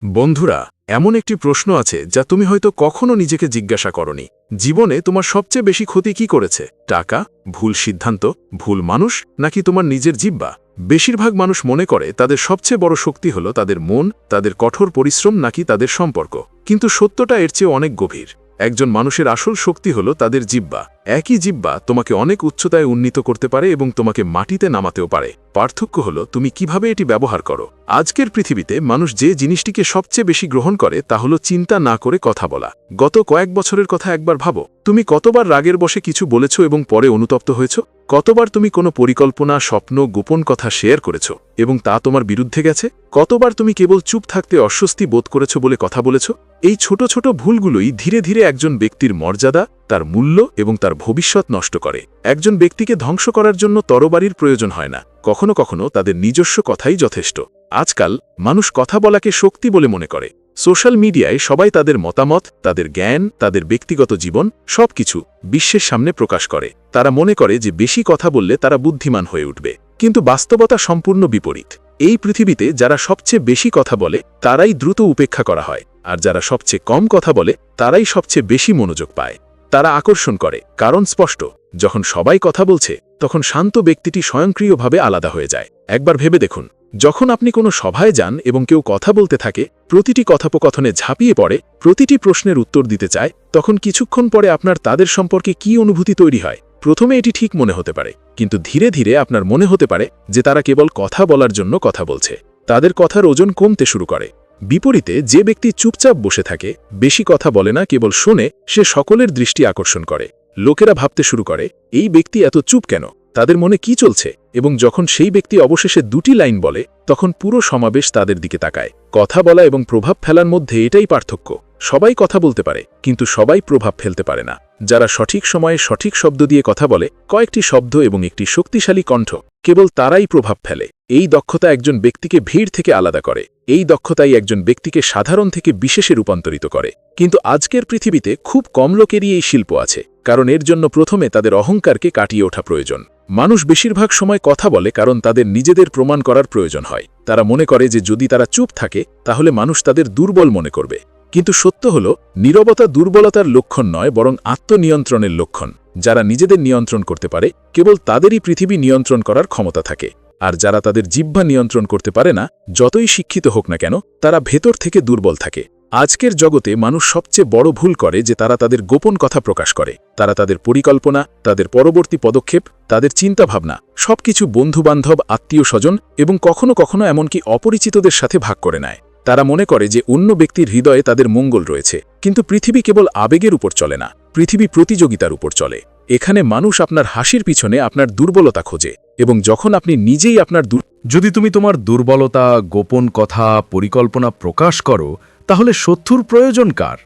বন্ধুরা, এমন একটি প্রশ্ন আছে যা তুমি হয়তো কখনো নিজেকে জিজ্ঞাসা করনি। জীবনে তোমার সবচেয়ে বেশি ক্ষতি কি করেছে? টাকা, ভুল সিদ্ধান্ত, ভুল মানুষ, নাকি তোমার নিজের জিহ্বা? বেশিরভাগ মানুষ মনে করে তাদের সবচেয়ে বড় শক্তি হলো তাদের মন, তাদের কঠোর পরিশ্রম নাকি তাদের সম্পর্ক। কিন্তু সত্যটা এর চেয়ে অনেক গভীর। একজন মানুষের আসল শক্তি হলো তাদের জিহ্বা। একই জিহ্বা তোমাকে অনেক উচ্চতায় উন্নীত করতে পারে এবং তোমাকে মাটিতে নামাতেও পারে। পার্থক্য হলো তুমি কিভাবে এটি ব্যবহার করো। আজকের পৃথিবীতে মানুষ যে জিনিসটিকে সবচেয়ে বেশি গ্রহণ করে তা হলো চিন্তা না করে কথা বলা। গত কয়েক বছরের কথা একবার ভাবো, তুমি কতবার রাগের বশে কিছু বলেছ এবং পরে অনুতপ্ত হয়েছ? কতবার তুমি কোনো পরিকল্পনা, স্বপ্ন, গোপন কথা শেয়ার করেছ এবং তা তোমার বিরুদ্ধে গেছে? কতবার তুমি কেবল চুপ থাকতে অস্বস্তি বোধ করেছ বলে কথা বলেছ? এই ছোট ছোট ভুলগুলোই ধীরে ধীরে একজন ব্যক্তির মর্যাদা, তার মূল্য এবং তার ভবিষ্যৎ নষ্ট করে। একজন ব্যক্তিকে ধ্বংস করার জন্য তরবারির প্রয়োজন হয় না, কখনো কখনো তাদের নিজস্ব কথাই যথেষ্ট। আজকাল মানুষ কথা বলাকে শক্তি বলে মনে করে। সোশ্যাল মিডিয়ায় সবাই তাদের মতামত, তাদের জ্ঞান, তাদের ব্যক্তিগত জীবন সবকিছু বিশ্বের সামনে প্রকাশ করে। তারা মনে করে যে বেশি কথা বললে তারা বুদ্ধিমান হয়ে উঠবে, কিন্তু বাস্তবতা সম্পূর্ণ বিপরীত। এই পৃথিবীতে যারা সবচেয়ে বেশি কথা বলে তারাই দ্রুত উপেক্ষা করা হয়, আর যারা সবচেয়ে কম কথা বলে তারাই সবচেয়ে বেশি মনোযোগ পায়। তারা আকর্ষণ করে, কারণ স্পষ্ট। যখন সবাই কথা বলছে তখন শান্ত ব্যক্তিটি স্বয়ংক্রিয়ভাবে আলাদা হয়ে যায়। একবার ভেবে দেখুন, যখন আপনি কোনো সভায় যান এবং কেউ কথা বলতে থাকে, প্রতিটি কথোপকথনে ঝাঁপিয়ে পড়ে, প্রতিটি প্রশ্নের উত্তর দিতে চায়, তখন কিছুক্ষণ পরে আপনার তাদের সম্পর্কে কী অনুভূতি তৈরি হয়? প্রথমে এটি ঠিক মনে হতে পারে, কিন্তু ধীরে ধীরে আপনার মনে হতে পারে যে তারা কেবল কথা বলার জন্য কথা বলছে। তাদের কথার ওজন কমতে শুরু করে। বিপরীতে যে ব্যক্তি চুপচাপ বসে থাকে, বেশি কথা বলে না, কেবল শোনে, সে সকলের দৃষ্টি আকর্ষণ করে। লোকেরা ভাবতে শুরু করে, এই ব্যক্তি এত চুপ কেন? তাদের মনে কি চলছে? এবং যখন সেই ব্যক্তি অবশেষে দুটি লাইন বলে, তখন পুরো সমাবেশ তাদের দিকে তাকায়। কথা বলা এবং প্রভাব ফেলার মধ্যে এটাই পার্থক্য। সবাই কথা বলতে পারে, কিন্তু সবাই প্রভাব ফেলতে পারে না। যারা সঠিক সময়ে সঠিক শব্দ দিয়ে কথা বলে, কয়েকটি শব্দ এবং একটি শক্তিশালী কণ্ঠ, কেবল তারাই প্রভাব ফেলে। এই দক্ষতা একজন ব্যক্তিকে ভিড় থেকে আলাদা করে। এই দক্ষতাই একজন ব্যক্তিকে সাধারণ থেকে বিশেষে রূপান্তরিত করে। কিন্তু আজকের পৃথিবীতে খুব কম লোকেরই এই শিল্প আছে, কারণ এর জন্য প্রথমে তাদের অহংকারকে কাটিয়ে ওঠা প্রয়োজন। মানুষ বেশিরভাগ সময় কথা বলে কারণ তাদের নিজেদের প্রমাণ করার প্রয়োজন হয়। তারা মনে করে যে যদি তারা চুপ থাকে তাহলে মানুষ তাদের দুর্বল মনে করবে। কিন্তু সত্য হল, নীরবতা দুর্বলতার লক্ষণ নয়, বরং আত্মনিয়ন্ত্রণের লক্ষণ। যারা নিজেদের নিয়ন্ত্রণ করতে পারে, কেবল তাদেরই পৃথিবী নিয়ন্ত্রণ করার ক্ষমতা থাকে। আর যারা তাদের জিহ্বা নিয়ন্ত্রণ করতে পারে না, যতই শিক্ষিত হোক না কেন, তারা ভেতর থেকে দুর্বল থাকে। আজকের জগতে মানুষ সবচেয়ে বড় ভুল করে যে তারা তাদের গোপন কথা প্রকাশ করে। তারা তাদের পরিকল্পনা, তাদের পরবর্তী পদক্ষেপ, তাদের চিন্তাভাবনা সবকিছু বন্ধুবান্ধব, আত্মীয় স্বজন এবং কখনো কখনো এমনকি অপরিচিতদের সাথে ভাগ করে নেয়। তারা মনে করে যে অন্য ব্যক্তির হৃদয়ে তাদের মঙ্গল রয়েছে। কিন্তু পৃথিবী কেবল আবেগের উপর চলে না, পৃথিবী প্রতিযোগিতার উপর চলে। এখানে মানুষ আপনার হাসির পিছনে আপনার দুর্বলতা খোঁজে, এবং যখন আপনি নিজেই আপনার যদি তুমি তোমার দুর্বলতা, গোপন কথা, পরিকল্পনা প্রকাশ করো, তাহলে শত্রুর প্রয়োজন কার?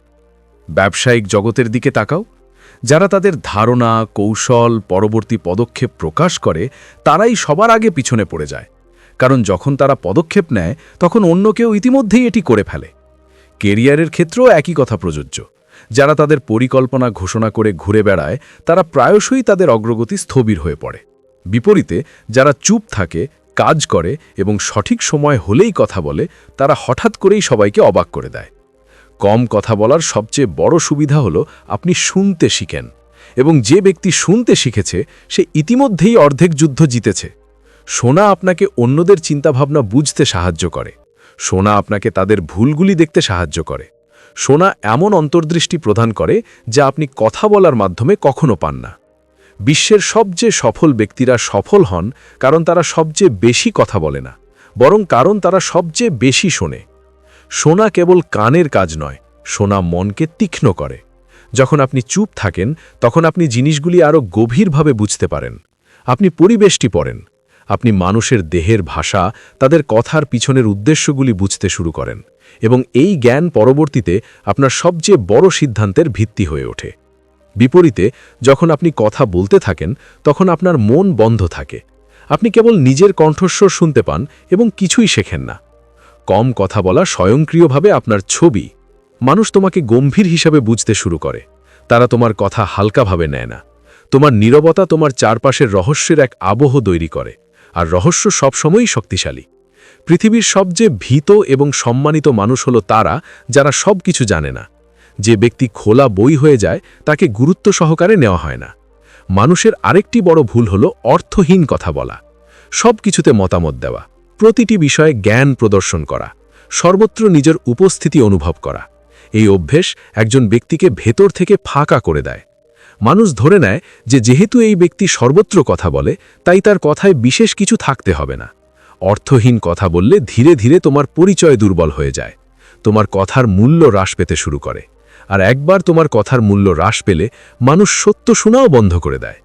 ব্যবসায়িক জগতের দিকে তাকাও। যারা তাদের ধারণা, কৌশল, পরবর্তী পদক্ষেপ প্রকাশ করে, তারাই সবার আগে পিছনে পড়ে যায়। কারণ যখন তারা পদক্ষেপ নেয়, তখন অন্য কেউ ইতিমধ্যেই এটি করে ফেলে। কেরিয়ারের ক্ষেত্রেও একই কথা প্রযোজ্য। যারা তাদের পরিকল্পনা ঘোষণা করে ঘুরে বেড়ায়, তারা প্রায়শই তাদের অগ্রগতি স্থবির হয়ে পড়ে। বিপরীতে যারা চুপ থাকে, কাজ করে এবং সঠিক সময় হলেই কথা বলে, তারা হঠাৎ করেই সবাইকে অবাক করে দেয়। কম কথা বলার সবচেয়ে বড় সুবিধা হলো আপনি শুনতে শিখেন, এবং যে ব্যক্তি শুনতে শিখেছে সে ইতিমধ্যেই অর্ধেক যুদ্ধ জিতেছে। শোনা আপনাকে অন্যদের চিন্তাভাবনা বুঝতে সাহায্য করে। শোনা আপনাকে তাদের ভুলগুলি দেখতে সাহায্য করে। শোনা এমন অন্তর্দৃষ্টি প্রদান করে যা আপনি কথা বলার মাধ্যমে কখনো পান না। বিশ্বের সবচেয়ে সফল ব্যক্তিরা সফল হন কারণ তারা সবচেয়ে বেশি কথা বলে না, বরং কারণ তারা সবচেয়ে বেশি শোনে। শোনা কেবল কানের কাজ নয়, শোনা মনকে তীক্ষ্ণ করে। যখন আপনি চুপ থাকেন, তখন আপনি জিনিসগুলি আরও গভীরভাবে বুঝতে পারেন। আপনি পরিবেশটি পড়েন, আপনি মানুষের দেহের ভাষা, তাদের কথার পিছনের উদ্দেশ্যগুলি বুঝতে শুরু করেন, এবং এই জ্ঞান পরবর্তীতে আপনার সবচেয়ে বড় সিদ্ধান্তের ভিত্তি হয়ে ওঠে। বিপরীতে যখন আপনি কথা বলতে থাকেন, তখন আপনার মন বন্ধ থাকে। আপনি কেবল নিজের কণ্ঠস্বর শুনতে পান এবং কিছুই শেখেন না। কম কথা বলা স্বয়ংক্রিয়ভাবে আপনার ছবি। মানুষ তোমাকে গম্ভীর হিসাবে বুঝতে শুরু করে। তারা তোমার কথা হালকাভাবে নেয় না। তোমার নীরবতা তোমার চারপাশের রহস্যের এক আবহ তৈরি করে, আর রহস্য সবসময়ই শক্তিশালী। পৃথিবীর সবচেয়ে ভীত এবং সম্মানিত মানুষ হল তারা যারা সব কিছু জানে না। যে ব্যক্তি খোলা বই হয়ে যায় তাকে গুরুত্ব সহকারে নেওয়া হয় না। মানুষের আরেকটি বড় ভুল হল অর্থহীন কথা বলা, সব কিছুতে মতামত দেওয়া, প্রতিটি বিষয়ে জ্ঞান প্রদর্শন করা, সর্বত্র নিজের উপস্থিতি অনুভব করা। এই অভ্যেস একজন ব্যক্তিকে ভেতর থেকে ফাঁকা করে দেয়। মানুষ ধরে নেয় যে যেহেতু এই ব্যক্তি সর্বত্র কথা বলে তাই তার কথায় বিশেষ কিছু থাকতে হবে না। অর্থহীন কথা বললে ধীরে ধীরে তোমার পরিচয় দুর্বল হয়ে যায়, তোমার কথার মূল্য হ্রাস পেতে শুরু করে। আর একবার তোমার কথার মূল্য হ্রাস পেলে মানুষ সত্য শোনাও বন্ধ করে দেয়।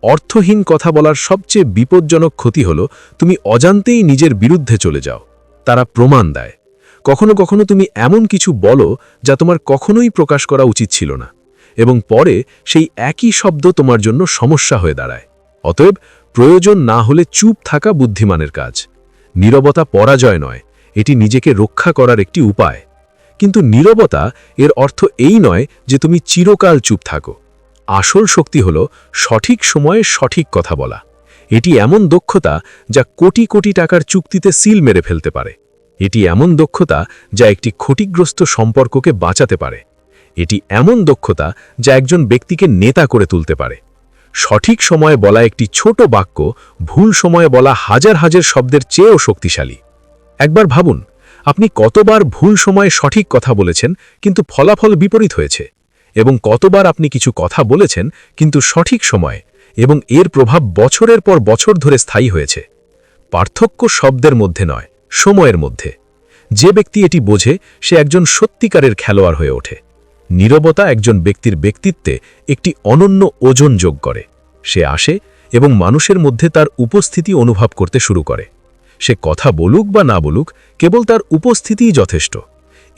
অর্থহীন কথা বলার সবচেয়ে বিপজ্জনক ক্ষতি হল তুমি অজান্তেই নিজের বিরুদ্ধে চলে যাও। তারা প্রমাণ দেয়। কখনো কখনো তুমি এমন কিছু বলো যা তোমার কখনোই প্রকাশ করা উচিত ছিল না, এবং পরে সেই একই শব্দ তোমার জন্য সমস্যা হয়ে দাঁড়ায়। অতএব প্রয়োজন না হলে চুপ থাকা বুদ্ধিমানের কাজ। নীরবতা পরাজয় নয়, এটি নিজেকে রক্ষা করার একটি উপায়। কিন্তু নীরবতা এর অর্থ এই নয় যে তুমি চিরকাল চুপ থাকো। আসল শক্তি হল সঠিক সময়ে সঠিক কথা বলা। এটি এমন দক্ষতা যা কোটি কোটি টাকার চুক্তিতে সিল মেরে ফেলতে পারে। এটি এমন দক্ষতা যা একটি ক্ষতিগ্রস্ত সম্পর্ককে বাঁচাতে পারে। এটি এমন দক্ষতা যা একজন ব্যক্তিকে নেতা করে তুলতে পারে। সঠিক সময়ে বলা একটি ছোট বাক্য ভুল সময়ে বলা হাজার হাজার শব্দের চেয়েও শক্তিশালী। একবার ভাবুন, আপনি কতবার ভুল সময়ে সঠিক কথা বলেছেন কিন্তু ফলাফল বিপরীত হয়েছে, এবং কতবার আপনি কিছু কথা বলেছেন কিন্তু সঠিক সময়ে এবং এর প্রভাব বছরের পর বছর ধরে স্থায়ী হয়েছে। পার্থক্য শব্দের মধ্যে নয়, সময়ের মধ্যে। যে ব্যক্তি এটি বোঝে সে একজন সত্যিকারের খেলোয়াড় হয়ে ওঠে। নীরবতা একজন ব্যক্তির ব্যক্তিত্বে একটি অনন্য ওজন যোগ করে। সে আসে এবং মানুষের মধ্যে তার উপস্থিতি অনুভব করতে শুরু করে। সে কথা বলুক বা না বলুক, কেবল তার উপস্থিতিই যথেষ্ট।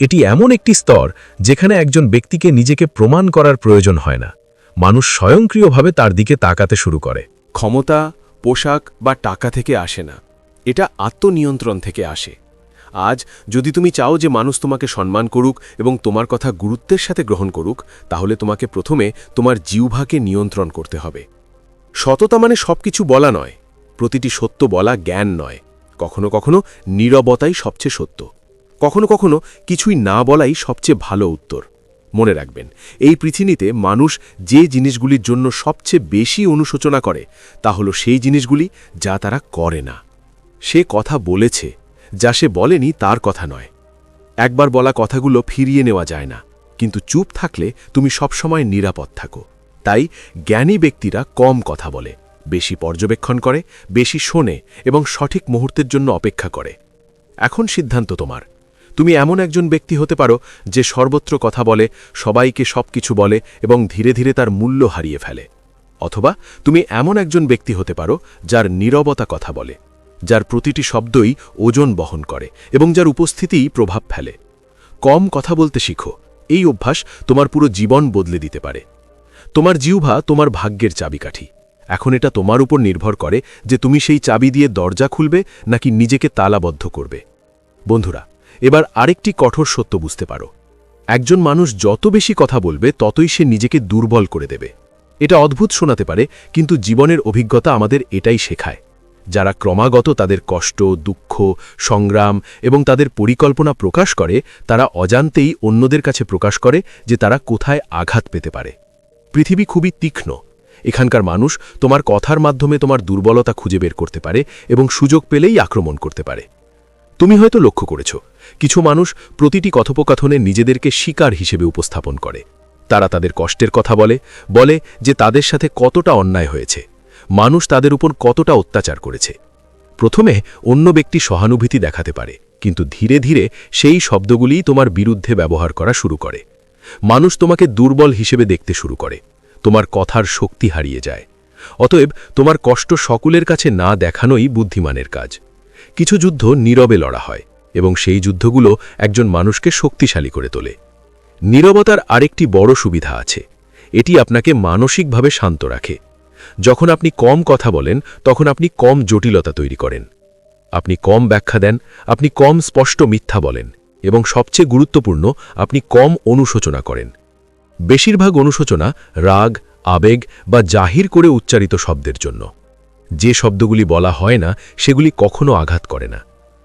এটি এমন একটি স্তর যেখানে একজন ব্যক্তিকে নিজেকে প্রমাণ করার প্রয়োজন হয় না। মানুষ স্বয়ংক্রিয়ভাবে তার দিকে তাকাতে শুরু করে। ক্ষমতা, পোশাক বা টাকা থেকে আসে না, এটা আত্মনিয়ন্ত্রণ থেকে আসে। আজ যদি তুমি চাও যে মানুষ তোমাকে সম্মান করুক এবং তোমার কথা গুরুত্বের সাথে গ্রহণ করুক, তাহলে তোমাকে প্রথমে তোমার জিহ্বাকে নিয়ন্ত্রণ করতে হবে। সততা মানে সবকিছু বলা নয়, প্রতিটি সত্য বলা জ্ঞান নয়। কখনো কখনো নীরবতাই সবচেয়ে সত্য, কখনো কখনো কিছুই না বলাই সবচেয়ে ভালো উত্তর। মনে রাখবেন, এই পৃথিবীতে মানুষ যে জিনিসগুলির জন্য সবচেয়ে বেশি অনুশোচনা করে তা হলো সেই জিনিসগুলি যা তারা করে না। সে কথা বলেছে, যা সে বলেনি তার কথা নয়। একবার বলা কথাগুলো ফিরিয়ে নেওয়া যায় না, কিন্তু চুপ থাকলে তুমি সবসময় নিরাপদ থাকো। তাই জ্ঞানী ব্যক্তিরা কম কথা বলে, বেশি পর্যবেক্ষণ করে, বেশি শোনে এবং সঠিক মুহূর্তের জন্য অপেক্ষা করে। এখন সিদ্ধান্ত তোমার। তুমি এমন একজন ব্যক্তি হতে পারো যে সর্বত্র কথা বলে, সবাইকে সবকিছু বলে এবং ধীরে ধীরে তার মূল্য হারিয়ে ফেলে। অথবা তুমি এমন একজন ব্যক্তি হতে পারো যার নীরবতা কথা বলে, যার প্রতিটি শব্দই ওজন বহন করে এবং যার উপস্থিতিই প্রভাব ফেলে। কম কথা বলতে শিখো। এই অভ্যাস তোমার পুরো জীবন বদলে দিতে পারে। তোমার জিহ্বা তোমার ভাগ্যের চাবিকাঠি। এখন এটা তোমার উপর নির্ভর করে যে তুমি সেই চাবি দিয়ে দরজা খুলবে নাকি নিজেকে তালাবদ্ধ করবে। বন্ধুরা, এবার আরেকটি কঠোর সত্য বুঝতে পারো। একজন মানুষ যত বেশি কথা বলবে ততই সে নিজেকে দুর্বল করে দেবে। এটা অদ্ভুত শোনাতে পারে, কিন্তু জীবনের অভিজ্ঞতা আমাদের এটাই শেখায়। যারা ক্রমাগত তাদের কষ্ট, দুঃখ, সংগ্রাম এবং তাদের পরিকল্পনা প্রকাশ করে, তারা অজান্তেই অন্যদের কাছে প্রকাশ করে যে তারা কোথায় আঘাত পেতে পারে। পৃথিবী খুবই তীক্ষ্ণ। এখানকার মানুষ তোমার কথার মাধ্যমে তোমার দুর্বলতা খুঁজে বের করতে পারে এবং সুযোগ পেলেই আক্রমণ করতে পারে। তুমি হয়তো লক্ষ্য করেছ, কিছু মানুষ প্রতিটি কথোপকথনে নিজেদেরকে শিকার হিসেবে উপস্থাপন করে। তারা তাদের কষ্টের কথা বলে, বলে যে তাদের সাথে কতটা অন্যায় হয়েছে, মানুষ তাদের উপর কতটা অত্যাচার করেছে। প্রথমে অন্য ব্যক্তি সহানুভূতি দেখাতে পারে, কিন্তু ধীরে ধীরে সেই শব্দগুলিই তোমার বিরুদ্ধে ব্যবহার করা শুরু করে। মানুষ তোমাকে দুর্বল হিসেবে দেখতে শুরু করে, তোমার কথার শক্তি হারিয়ে যায়। অতএব তোমার কষ্ট সকলের কাছে না দেখানোই বুদ্ধিমানের কাজ। কিছু যুদ্ধ নীরবে লড়া হয় এবং সেই যুদ্ধগুলো একজন মানুষকে শক্তিশালী করে তোলে। নীরবতার আরেকটি বড় সুবিধা আছে, এটি আপনাকে মানসিকভাবে শান্ত রাখে। যখন আপনি কম কথা বলেন তখন আপনি কম জটিলতা তৈরি করেন। আপনি কম ব্যাখ্যা দেন, আপনি কম স্পষ্ট মিথ্যা বলেন এবং সবচেয়ে গুরুত্বপূর্ণ, আপনি কম অনুশোচনা করেন। বেশিরভাগ অনুশোচনা রাগ, আবেগ বা জাহির করে উচ্চারিত শব্দের জন্য। যে শব্দগুলি বলা হয় না সেগুলি কখনো আঘাত করে না।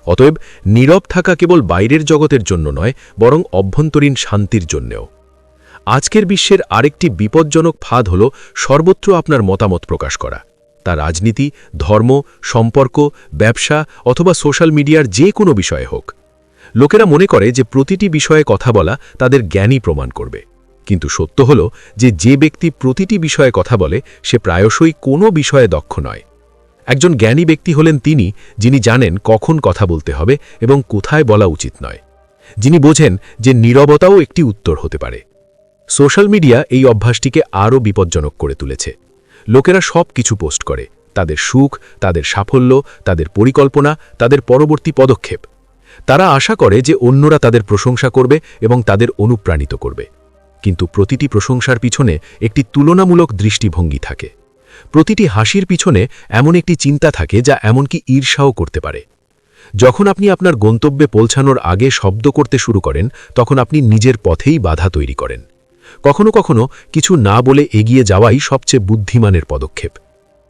অতএব নীরব থাকা কেবল বাইরের জগতের জন্য নয়, বরং অভ্যন্তরীণ শান্তির জন্যেও। আজকের বিশ্বের আরেকটি বিপজ্জনক ফাঁদ হল সর্বত্র আপনার মতামত প্রকাশ করা। তা রাজনীতি, ধর্ম, সম্পর্ক, ব্যবসা অথবা সোশ্যাল মিডিয়ার যে কোনো বিষয়ে হোক। লোকেরা মনে করে যে প্রতিটি বিষয়ে কথা বলা তাদের জ্ঞানী প্রমাণ করবে, কিন্তু সত্য হল যে ব্যক্তি প্রতিটি বিষয়ে কথা বলে সে প্রায়শই কোনো বিষয়ে দক্ষ নয়। একজন জ্ঞানী ব্যক্তি হলেন তিনি, যিনি জানেন কখন কথা বলতে হবে এবং কোথায় বলা উচিত নয়, যিনি বোঝেন যে নীরবতাও একটি উত্তর হতে পারে। সোশ্যাল মিডিয়া এই অভ্যাসটিকে আরও বিপজ্জনক করে তুলেছে। লোকেরা সব কিছু পোস্ট করে, তাদের সুখ, তাদের সাফল্য, তাদের পরিকল্পনা, তাদের পরবর্তী পদক্ষেপ। তারা আশা করে যে অন্যরা তাদের প্রশংসা করবে এবং তাদের অনুপ্রাণিত করবে। কিন্তু প্রতিটি প্রশংসার পিছনে একটি তুলনামূলক দৃষ্টিভঙ্গি থাকে। প্রতিটি হাসির পিছনে এমন একটি চিন্তা থাকে যা এমনকি ঈর্ষাও করতে পারে। যখন আপনি আপনার গন্তব্যে পৌঁছানোর আগে শব্দ করতে শুরু করেন, তখন আপনি নিজের পথেই বাধা তৈরি করেন। কখনো কখনো কিছু না বলে এগিয়ে যাওয়াই সবচেয়ে বুদ্ধিমানের পদক্ষেপ।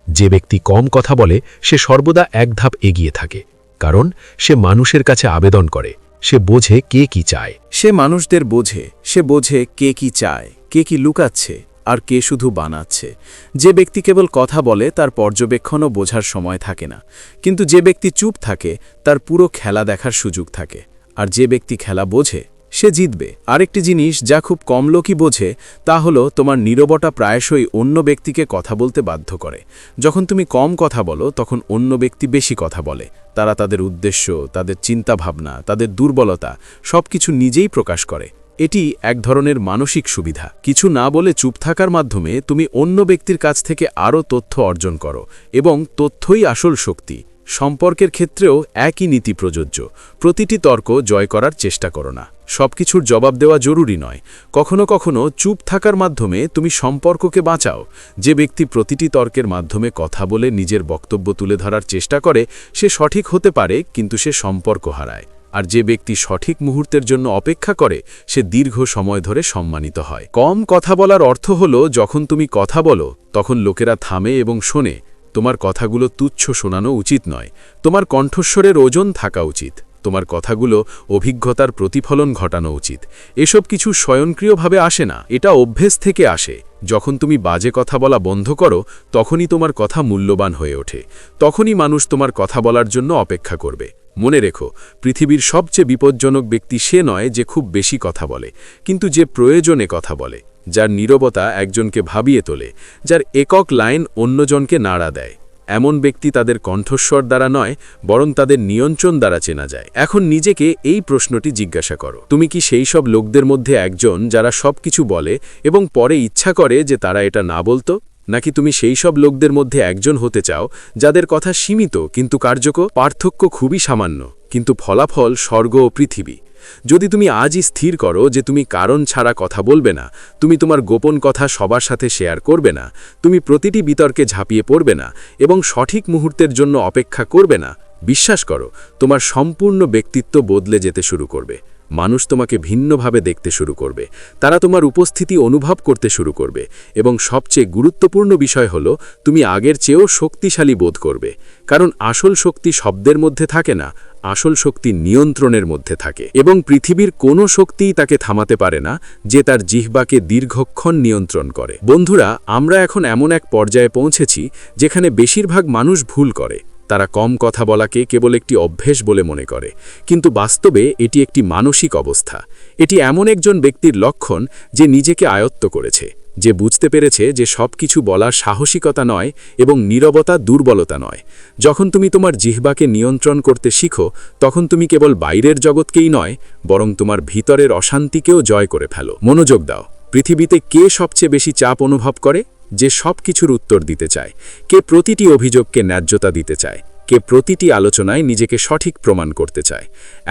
যে ব্যক্তি কম কথা বলে সে সর্বদা এক ধাপ এগিয়ে থাকে, কারণ সে মানুষের কাছে আবেদন করে, সে বোঝে কে কি চায়। সে মানুষদের বোঝে, সে বোঝে কে কি চায়, কে কি লুকাচ্ছে আর কে শুধু বানাচ্ছে। যে ব্যক্তি কেবল কথা বলে তার পর্যবেক্ষণও বোঝার সময় থাকে না, কিন্তু যে ব্যক্তি চুপ থাকে তার পুরো খেলা দেখার সুযোগ থাকে। আর যে ব্যক্তি খেলা বোঝে সে জিতবে। আরেকটি জিনিস যা খুব কম লোকই বোঝে তা হলো তোমার নীরবতা প্রায়শই অন্য ব্যক্তিকে কথা বলতে বাধ্য করে। যখন তুমি কম কথা বলো তখন অন্য ব্যক্তি বেশি কথা বলে। তারা তাদের উদ্দেশ্য, তাদের চিন্তাভাবনা, তাদের দুর্বলতা সবকিছু নিজেই প্রকাশ করে। এটি এক ধরনের মানসিক সুবিধা। কিছু না বলে চুপ থাকার মাধ্যমে তুমি অন্য ব্যক্তির কাছ থেকে আরও তথ্য অর্জন করো, এবং তথ্যই আসল শক্তি। সম্পর্কের ক্ষেত্রেও একই নীতি প্রযোজ্য। প্রতিটি তর্ক জয় করার চেষ্টা করো না। সবকিছুর জবাব দেওয়া জরুরি নয়। কখনো কখনো চুপ থাকার মাধ্যমে তুমি সম্পর্ককে বাঁচাও। যে ব্যক্তি প্রতিটি তর্কের মাধ্যমে কথা বলে নিজের বক্তব্য তুলে ধরার চেষ্টা করে সে সঠিক হতে পারে, কিন্তু সে সম্পর্ক হারায়। আর যে ব্যক্তি সঠিক মুহূর্তের জন্য অপেক্ষা করে সে দীর্ঘ সময় ধরে সম্মানিত হয়। কম কথা বলার অর্থ হলো যখন তুমি কথা বলো তখন লোকেরা থামে এবং শোনে। তোমার কথাগুলো তুচ্ছ শোনানো উচিত নয়। তোমার কণ্ঠস্বরের ওজন থাকা উচিত। তোমার কথাগুলো অভিজ্ঞতার প্রতিফলন ঘটানো উচিত। এসব কিছু স্বয়ংক্রিয়ভাবে আসে না, এটা অভ্যেস থেকে আসে। যখন তুমি বাজে কথা বলা বন্ধ করো তখনই তোমার কথা মূল্যবান হয়ে ওঠে। তখনই মানুষ তোমার কথা বলার জন্য অপেক্ষা করবে। মনে রেখো, পৃথিবীর সবচেয়ে বিপজ্জনক ব্যক্তি সে নয় যে খুব বেশি কথা বলে, কিন্তু যে প্রয়োজনে কথা বলে, যার নীরবতা একজনকে ভাবিয়ে তোলে, যার একক লাইন অন্যজনকে নাড়া দেয়। এমন ব্যক্তি তাদের কণ্ঠস্বর দ্বারা নয়, বরং তাদের নিয়ন্ত্রণ দ্বারা চেনা যায়। এখন নিজেকে এই প্রশ্নটি জিজ্ঞাসা করো, তুমি কি সেই সব লোকদের মধ্যে একজন যারা সব কিছু বলে এবং পরে ইচ্ছা করে যে তারা এটা না বলতো? নাকি তুমি সেই সব লোকদের মধ্যে একজন হতে চাও যাদের কথা সীমিত কিন্তু কার্যকর? পার্থক্য খুবই সামান্য, কিন্তু ফলাফল স্বর্গ ও পৃথিবী। যদি তুমি আজই স্থির করো যে তুমি কারণ ছাড়া কথা বলবে না, তুমি তোমার গোপন কথা সবার সাথে শেয়ার করবে না, তুমি প্রতিটি বিতর্কে ঝাঁপিয়ে পড়বে না এবং সঠিক মুহূর্তের জন্য অপেক্ষা করবে না, বিশ্বাস করো তোমার সম্পূর্ণ ব্যক্তিত্ব বদলে যেতে শুরু করবে। মানুষ তোমাকে ভিন্নভাবে দেখতে শুরু করবে, তারা তোমার উপস্থিতি অনুভব করতে শুরু করবে, এবং সবচেয়ে গুরুত্বপূর্ণ বিষয় হলো তুমি আগের চেয়েও শক্তিশালী বোধ করবে। কারণ আসল শক্তি শব্দের মধ্যে থাকে না, আসল শক্তি নিয়ন্ত্রণের মধ্যে থাকে, এবং পৃথিবীর কোনো শক্তিই তাকে থামাতে পারে না যে তার জিহ্বাকে দীর্ঘক্ষণ নিয়ন্ত্রণ করে। বন্ধুরা, আমরা এখন এমন এক পর্যায়ে পৌঁছেছি যেখানে বেশিরভাগ মানুষ ভুল করে। তারা কম কথা বলাকে কেবল একটি অভ্যেস বলে মনে করে, কিন্তু বাস্তবে এটি একটি মানসিক অবস্থা। এটি এমন একজন ব্যক্তির লক্ষণ যে নিজেকে আয়ত্ত করেছে, যে বুঝতে পেরেছে যে সব কিছু বলার সাহসিকতা নয় এবং নীরবতা দুর্বলতা নয়। যখন তুমি তোমার জিহ্বাকে নিয়ন্ত্রণ করতে শিখো তখন তুমি কেবল বাইরের জগৎকেই নয়, বরং তোমার ভিতরের অশান্তিকেও জয় করে ফেলো। মনোযোগ দাও, পৃথিবীতে কে সবচেয়ে বেশি চাপ অনুভব করে? যে সব কিছুর উত্তর দিতে চায়, কে প্রতিটি অভিযোগকে ন্যায্যতা দিতে চায়, কে প্রতিটি আলোচনায় নিজেকে সঠিক প্রমাণ করতে চায়।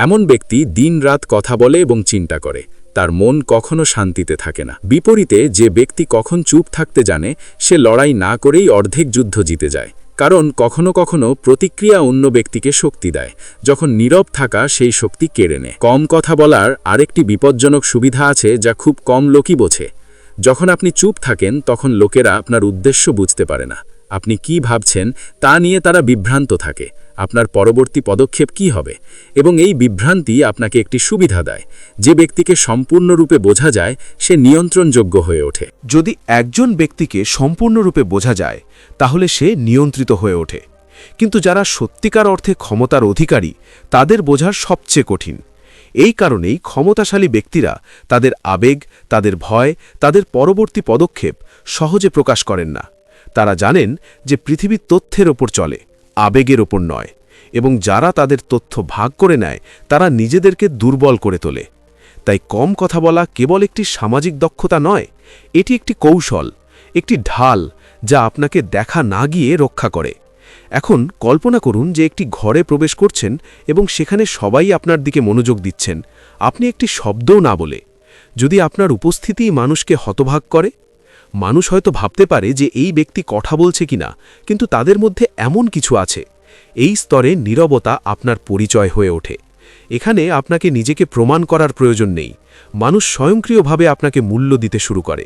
এমন ব্যক্তি দিনরাত কথা বলে এবং চিন্তা করে, তার মন কখনো শান্তিতে থাকে না। বিপরীতে যে ব্যক্তি কখন চুপ থাকতে জানে সে লড়াই না করেই অর্ধেক যুদ্ধ জিতে যায়। কারণ কখনো কখনো প্রতিক্রিয়া অন্য ব্যক্তিকে শক্তি দেয়, যখন নীরব থাকা সেই শক্তি কেড়ে নেয়। কম কথা বলার আরেকটি বিপজ্জনক সুবিধা আছে যা খুব কম লোকই বোঝে। যখন আপনি চুপ থাকেন তখন লোকেরা আপনার উদ্দেশ্য বুঝতে পারে না। আপনি কি ভাবছেন তা নিয়ে তারা বিভ্রান্ত থাকে। আপনার পরবর্তী পদক্ষেপ কী হবে, এবং এই বিভ্রান্তি আপনাকে একটি সুবিধা দেয়। যে ব্যক্তিকে সম্পূর্ণরূপে বোঝা যায় সে নিয়ন্ত্রণযোগ্য হয়ে ওঠে। যদি একজন ব্যক্তিকে সম্পূর্ণরূপে বোঝা যায় তাহলে সে নিয়ন্ত্রিত হয়ে ওঠে, কিন্তু যারা সত্যিকার অর্থে ক্ষমতার অধিকারী তাদের বোঝার সবচেয়ে কঠিন। এই কারণেই ক্ষমতাশালী ব্যক্তিরা তাদের আবেগ, তাদের ভয়, তাদের পরবর্তী পদক্ষেপ সহজে প্রকাশ করেন না। তারা জানেন যে পৃথিবী তথ্যের ওপর চলে, আবেগের ওপর নয়, এবং যারা তাদের তথ্য ভাগ করে নেয় তারা নিজেদেরকে দুর্বল করে তোলে। তাই কম কথা বলা কেবল একটি সামাজিক দক্ষতা নয়, এটি একটি কৌশল, একটি ঢাল যা আপনাকে দেখা না গিয়ে রক্ষা করে। এখন কল্পনা করুন যে একটি ঘরে প্রবেশ করছেন এবং সেখানে সবাই আপনার দিকে মনোযোগ দিচ্ছেন, আপনি একটি শব্দও না বলে। যদি আপনার উপস্থিতিই মানুষকে হতভাগ করে, মানুষ হয়তো ভাবতে পারে যে এই ব্যক্তি কথা বলছে কিনা, কিন্তু তাদের মধ্যে এমন কিছু আছে। এই স্তরে নীরবতা আপনার পরিচয় হয়ে ওঠে। এখানে আপনাকে নিজেকে প্রমাণ করার প্রয়োজন নেই, মানুষ স্বয়ংক্রিয়ভাবে আপনাকে মূল্য দিতে শুরু করে।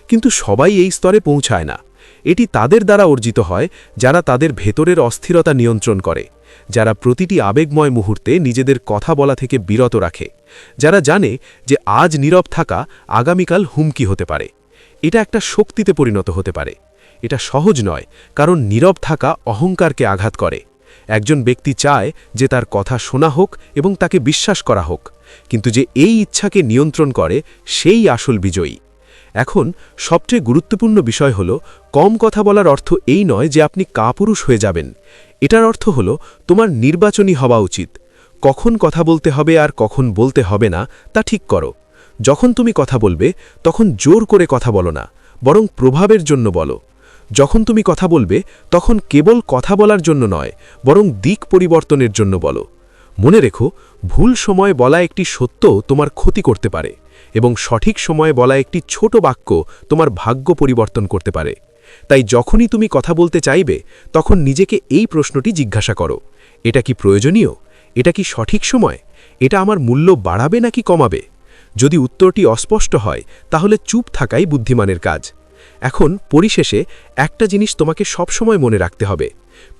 কিন্তু সবাই এই স্তরে পৌঁছায় না। এটি তাদের দ্বারা অর্জিত হয় যারা তাদের ভেতরের অস্থিরতা নিয়ন্ত্রণ করে, যারা প্রতিটি আবেগময় মুহূর্তে নিজেদের কথা বলা থেকে বিরত রাখে, যারা জানে যে আজ নীরব থাকা আগামীকাল হুমকি হতে পারে। এটা একটা শক্তিতে পরিণত হতে পারে। এটা সহজ নয়, কারণ নীরব থাকা অহংকারকে আঘাত করে। একজন ব্যক্তি চায় যে তার কথা শোনা হোক এবং তাকে বিশ্বাস করা হোক, কিন্তু যে এই ইচ্ছাকে নিয়ন্ত্রণ করে সেই আসল বিজয়ী। এখন সবচেয়ে গুরুত্বপূর্ণ বিষয় হল, কম কথা বলার অর্থ এই নয় যে আপনি কাপুরুষ হয়ে যাবেন। এটার অর্থ হল তোমার নির্বাচনী হওয়া উচিত। কখন কথা বলতে হবে আর কখন বলতে হবে না তা ঠিক করো। যখন তুমি কথা বলবে তখন জোর করে কথা বলো না, বরং প্রভাবের জন্য বলো। যখন তুমি কথা বলবে তখন কেবল কথা বলার জন্য নয়, বরং দিক পরিবর্তনের জন্য বলো। মনে রেখো, ভুল সময়ে বলা একটি সত্য তোমার ক্ষতি করতে পারে, এবং সঠিক সময়ে বলা একটি ছোট বাক্য তোমার ভাগ্য পরিবর্তন করতে পারে। তাই যখনই তুমি কথা বলতে চাইবে তখন নিজেকে এই প্রশ্নটি জিজ্ঞাসা করো, এটা কি প্রয়োজনীয়? এটা কি সঠিক সময়? এটা আমার মূল্য বাড়াবে নাকি কমাবে? যদি উত্তরটি অস্পষ্ট হয় তাহলে চুপ থাকাই বুদ্ধিমানের কাজ। এখন পরিশেষে একটা জিনিস তোমাকে সবসময় মনে রাখতে হবে,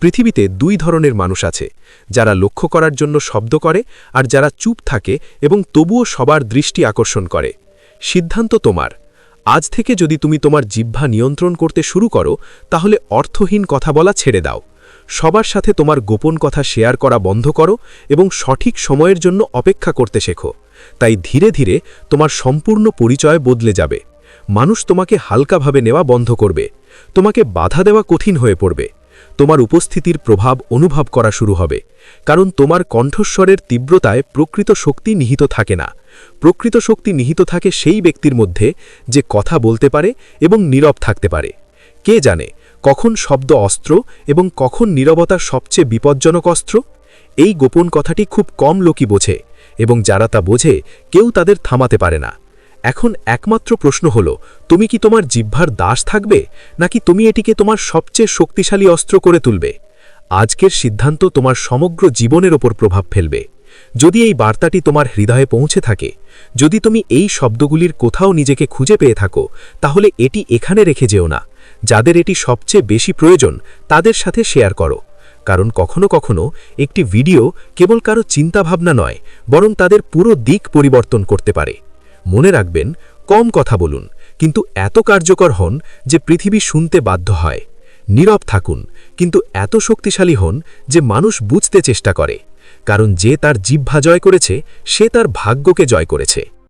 পৃথিবীতে দুই ধরনের মানুষ আছে, যারা লক্ষ্য করার জন্য শব্দ করে আর যারা চুপ থাকে এবং তবুও সবার দৃষ্টি আকর্ষণ করে। সিদ্ধান্ত তোমার। আজ থেকে যদি তুমি তোমার জিহ্বা নিয়ন্ত্রণ করতে শুরু করো তাহলে অর্থহীন কথা বলা ছেড়ে দাও। সবার সাথে তোমার গোপন কথা শেয়ার করা বন্ধ করো এবং সঠিক সময়ের জন্য অপেক্ষা করতে শেখো। তাই ধীরে ধীরে তোমার সম্পূর্ণ পরিচয় বদলে যাবে। মানুষ তোমাকে হালকাভাবে নেওয়া বন্ধ করবে, তোমাকে বাধা দেওয়া কঠিন হয়ে পড়বে, তোমার উপস্থিতির প্রভাব অনুভব করা শুরু হবে, কারণ তোমার কণ্ঠস্বরের তীব্রতায় প্রকৃত শক্তি নিহিত থাকে না। প্রকৃত শক্তি নিহিত থাকে সেই ব্যক্তির মধ্যে যে কথা বলতে পারে এবং নীরব থাকতে পারে। কে জানে কখন শব্দ অস্ত্র এবং কখন নীরবতা সবচেয়ে বিপজ্জনক অস্ত্র? এই গোপন কথাটি খুব কম লোকই বোঝে, এবং যারা তা বোঝে কেউ তাদের থামাতে পারে না। এখন একমাত্র প্রশ্ন হল, তুমি কি তোমার জিহ্বার দাস থাকবে, নাকি তুমি এটিকে তোমার সবচেয়ে শক্তিশালী অস্ত্র করে তুলবে? আজকের সিদ্ধান্ত তোমার সমগ্র জীবনের ওপর প্রভাব ফেলবে। যদি এই বার্তাটি তোমার হৃদয়ে পৌঁছে থাকে, যদি তুমি এই শব্দগুলির কোথাও নিজেকে খুঁজে পেয়ে থাকো, তাহলে এটি এখানে রেখে যেও না। যাদের এটি সবচেয়ে বেশি প্রয়োজন তাদের সাথে শেয়ার করো, কারণ কখনো কখনো একটি ভিডিও কেবল কারো চিন্তাভাবনা নয়, বরং তাদের পুরো দিক পরিবর্তন করতে পারে। মনে রাখবেন, কম কথা বলুন, কিন্তু এত কার্যকর হন যে পৃথিবী শুনতে বাধ্য হয়। নীরব থাকুন, কিন্তু এত শক্তিশালী হন যে মানুষ বুঝতে চেষ্টা করে, কারণ যে তার জিহ্বা জয় করেছে সে তার ভাগ্যকে জয় করেছে।